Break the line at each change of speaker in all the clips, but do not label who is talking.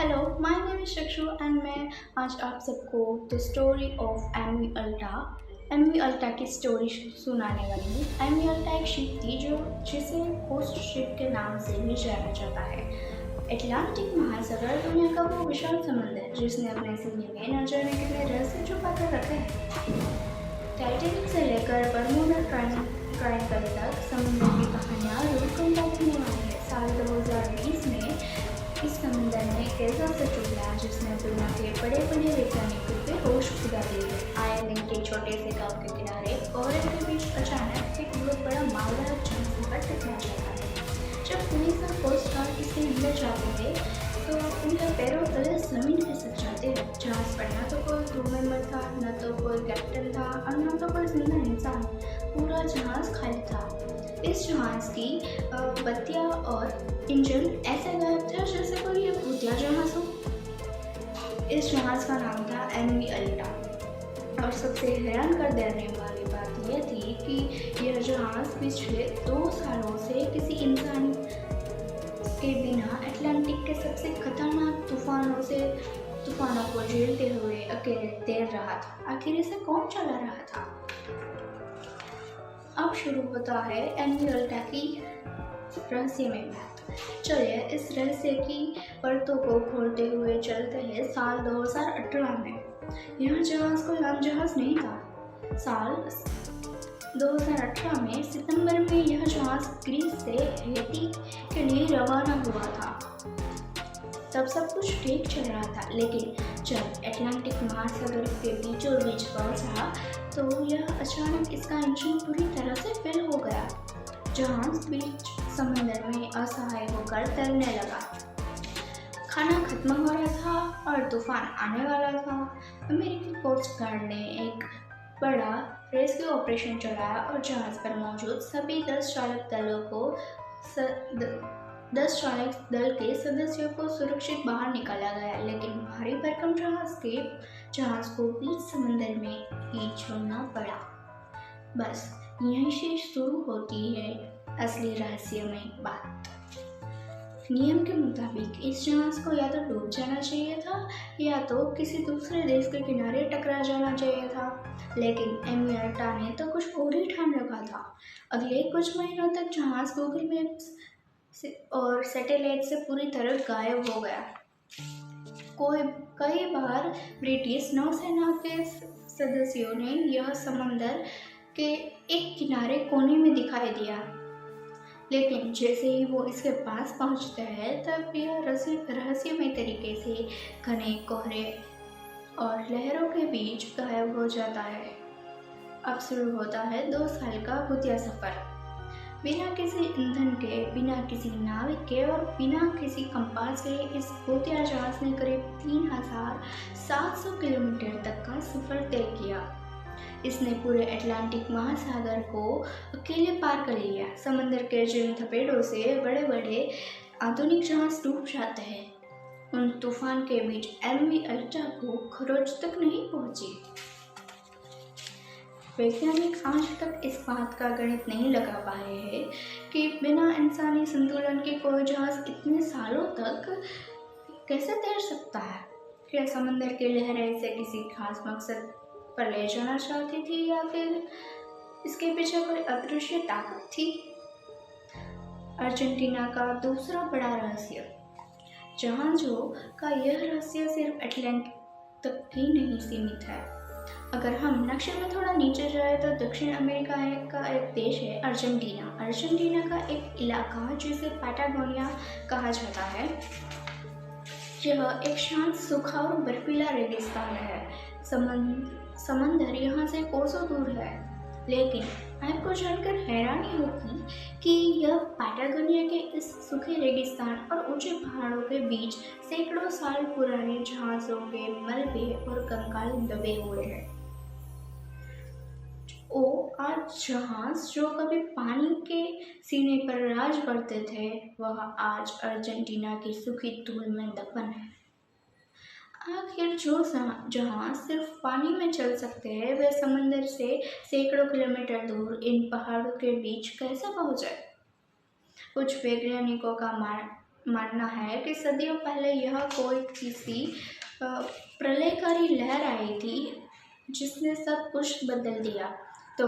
Hello, my name is चक्षु and मैं आज आप सबको द स्टोरी ऑफ एमी अल्टा की स्टोरी सुनाने वाली हूँ। एमी अल्टा एक शिप थी जिसे होस्ट शिप के नाम से भी जाना जाता है। अटलांटिक महासागर दुनिया का वो विशाल समंदर जिसने अपने सीने में न जाने कितने रहस्य छुपा कर रखे हैं। टाइटैनिक से लेकर बरमूडा ट्रायंगल तक समुद्र की कहानियाँ रोज कम होने वाली है। साल 2020 में इस समुद्र में एक ऐसा सच उभरा जिसने दुनिया के बड़े बड़े वैज्ञानिकों पे होश उड़ा दिए। आयरलैंड के छोटे से गांव के किनारे कोरल के बीच अचानक एक बहुत बड़ा मालदार जहाज टकरा जाता है। जब पुलिस और कोस्ट गार्ड इसके अंदर जाते थे तो उनके पैरों तले जमीन खिसक जाते हैं। जहाज पर न तो कोई क्रू मेंबर था, न तो कोई कैप्टन था और न तो कोई जिंदा इंसान। पूरा जहाज खाली था। इस जहाज की बत्तियां और इंजन ऐसे गायब थे जैसे कोई एक भूतिया जहाज हो। इस जहाज का नाम था एमी अल्टा और सबसे हैरान कर देने वाली बात यह थी कि यह जहाज पिछले 2 सालों से किसी इंसान के बिना अटलांटिक के सबसे खतरनाक तूफानों को झेलते हुए अकेले तैर रहा था। आखिर इसे कौन चला रहा था? अब शुरू होता है एमी अल्टा की रहस्यमय बात। चलिए इस रहस्य की परतों को खोलते हुए चलते हैं साल 2018 में। यह जहाज कोई आम जहाज नहीं था। साल 2018 में सितंबर में यह जहाज ग्रीस से हैती के लिए रवाना हुआ था। तब सब कुछ ठीक चल रहा था, लेकिन जब अटलांटिक महासागर के बीचों बीच पहुंचा तो यह अचानक इसका इंजन पूरी तरह से फेल हो गया। जहाज बीच समंदर में असहाय होकर तैरने लगा। खाना खत्म हो रहा था और तूफान आने वाला था। अमेरिकी कोस्ट गार्ड ने एक बड़ा रेस्क्यू ऑपरेशन चलाया और जहाज पर मौजूद सभी 10 चालक दल के सदस्यों को सुरक्षित बाहर निकाला गया, लेकिन भारी भरकम जहाज को बीच समंदर में ही छोड़ना पड़ा। बस यहीं से शुरू होती है असली रहस्यमय बात। नियम के मुताबिक इस जहाज को या तो डूब जाना चाहिए था या तो किसी दूसरे देश के किनारे टकरा जाना चाहिए था, लेकिन एमी अल्टा ने तो कुछ और ही ठान रखा था। अगले कुछ महीनों तक जहाज गूगल मैप्स और सैटेलाइट से पूरी तरह गायब हो गया। कई बार ब्रिटिश नौसेना के सदस्यों ने यह समंदर के एक किनारे कोने में दिखाई दिया, लेकिन जैसे ही वो इसके पास पहुंचते हैं तब यह रहस्यमय तरीके से घने कोहरे और लहरों के बीच गायब हो जाता है। अब शुरू होता है 2 साल का भूतिया सफर। बिना किसी ईंधन के, बिना किसी नाविक के और बिना किसी कंपास के इस भूतिया जहाज ने करीब 3700 किलोमीटर तक का सफर तय किया। इसने पूरे अटलांटिक महासागर को अकेले पार कर लिया। समंदर के जिन थपेड़ों से बड़े बड़े आधुनिक जहाज डूब जाते हैं, उन तूफान के बीच एमी अल्टा को खरोच तक नहीं पहुंची। वैज्ञानिक आज तक इस बात का गणित नहीं लगा पाए हैं कि बिना इंसानी संतुलन के कोई जहाज इतने सालों तक कैसे तैर सकता है। क्या समंदर की लहरें इसे किसी खास मकसद पर ले जाना चाहती थी या फिर इसके पीछे कोई अदृश्य ताकत थी? अर्जेंटीना का दूसरा बड़ा रहस्य। जहाज़ों का यह रहस्य सिर्फ अटलांटिक तक ही नहीं सीमित है। अगर हम नक्शे में थोड़ा नीचे जाए तो दक्षिण अमेरिका का एक देश है अर्जेंटीना। अर्जेंटीना का एक इलाका जिसे पैटागोनिया कहा जाता है, यह एक शांत, सूखा और बर्फीला रेगिस्तान है। समंदर यहाँ से कोसों दूर है, लेकिन आपको जानकर हैरानी होगी कि यह पैटागोनिया के इस सूखे रेगिस्तान और ऊंचे पहाड़ों के बीच सैकड़ों साल पुराने जहाज़ों के मलबे और कंकाल दबे हुए हैं। आज जहाज जो कभी पानी के सीने पर राज करते थे, वह आज अर्जेंटीना की सूखी धूल में दफन है। आखिर जो जहाज सिर्फ पानी में चल सकते हैं, वे समंदर से सैकड़ों किलोमीटर दूर इन पहाड़ों के बीच कैसे पहुंचे? कुछ वैज्ञानिकों का मानना है कि सदियों पहले यह कोई किसी प्रलयकारी लहर आई थी जिसने सब कुछ बदल दिया। तो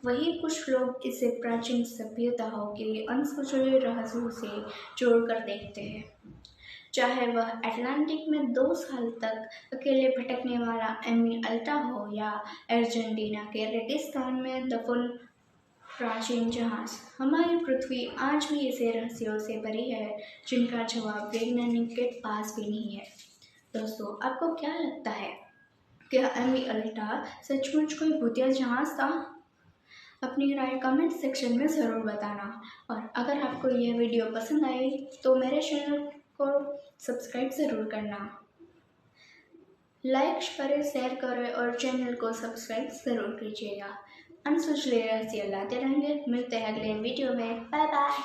वही कुछ लोग इसे प्राचीन सभ्यताओं के अनसुलझे रहस्यों से जोड़कर देखते हैं। चाहे वह अटलांटिक में 2 साल तक अकेले भटकने वाला एमी अल्टा हो या अर्जेंटीना के रेगिस्तान में दफन प्राचीन जहाज, हमारी पृथ्वी आज भी ऐसे रहस्यों से भरी है जिनका जवाब वैज्ञानिक के पास भी नहीं है। दोस्तों, आपको क्या लगता है? क्या एमी अल्टा सचमुच कोई भूतिया जहाज था? अपनी राय कमेंट सेक्शन में ज़रूर बताना। और अगर आपको यह वीडियो पसंद आई तो मेरे चैनल को सब्सक्राइब ज़रूर करना, लाइक करें, शेयर करें और चैनल को सब्सक्राइब ज़रूर कीजिएगा। अनसुलझे रहस्य लाते रहेंगे। मिलते हैं अगले वीडियो में। Bye bye.